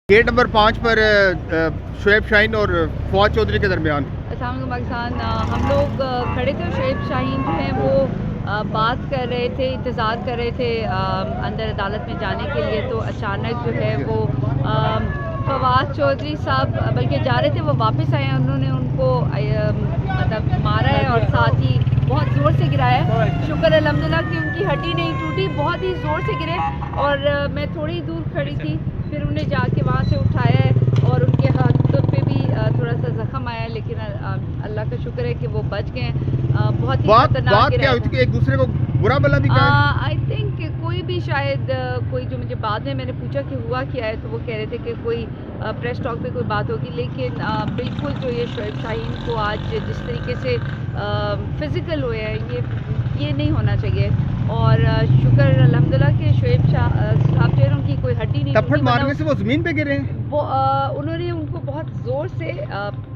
Gate number 5 पर शुएब शाहीन और फवाद चौधरी के दरमियान। अस्सलाम वालेकुम पाकिस्तान। हम लोग खड़े थे। शुएब शाहीन जो है वो बात कर रहे थे, इंतज़ार कर रहे थे अंदर अदालत में जाने के लिए। तो अचानक जो है वो फवाद चौधरी साहब बल्कि जा रहे थे, वो वापस आए हैं। उन्होंने उनको मतलब मारा है और साथ ही बहुत ज़ोर से गिराया है। शुक्र अल्हम्दुलिल्लाह कि उनकी हड्डी नहीं टूटी, बहुत ही ज़ोर से गिरे। और मैं थोड़ी दूर खड़ी थी, फिर उन्हें जाके वहाँ से उठाया है और उनके हाथों पे भी थोड़ा सा ज़ख्म आया है, लेकिन अल्लाह का शुक्र है कि वो बच गए हैं। बहुत ही खतरनाक क्या हुई थी कि एक दूसरे को बुरा भला भी कहा? आई थिंक कोई भी शायद कोई जो मुझे बाद में मैंने पूछा कि हुआ क्या है, तो वो कह रहे थे कि कोई प्रेस टॉक पे कोई बात होगी। लेकिन बिल्कुल जो ये शुएब शाहीन को आज जिस तरीके से फिज़िकल हुए हैं, ये नहीं होना चाहिए। और शुक्र अल्हम्दुलिल्लाह कि शुएब साहब जो है उनकी कोई हड्डी नहीं थप्पड़ टूटी, मारने से वो ज़मीन पे गिरे हैं। वो उन्होंने उनको बहुत ज़ोर से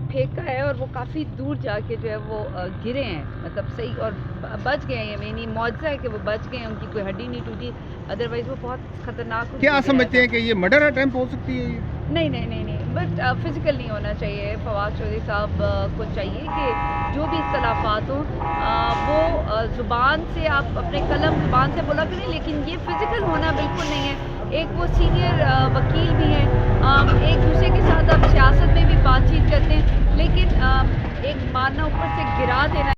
फेंका है और वो काफ़ी दूर जाके जो है वो गिरे हैं, मतलब सही, और बच गए हैं। यानी मौजज़ा है कि वो बच गए हैं, उनकी कोई हड्डी नहीं टूटी, अदरवाइज़ वो बहुत ख़तरनाक। क्या समझते हैं कि ये मर्डर अटेम्प्ट हो सकती है? नहीं नहीं नहीं नहीं, बट फिज़िकल नहीं होना चाहिए। फवाद चौधरी साहब को चाहिए कि जो भी इख्तलाफात हों वो ज़ुबान से, आप अपने कलम ज़ुबान से बोला करें, लेकिन ये फ़िज़िकल होना बिल्कुल नहीं है। एक वो सीनियर वकील भी हैं, एक दूसरे के साथ आप सियासत में भी बातचीत करते हैं, लेकिन एक मारना, ऊपर से गिरा देना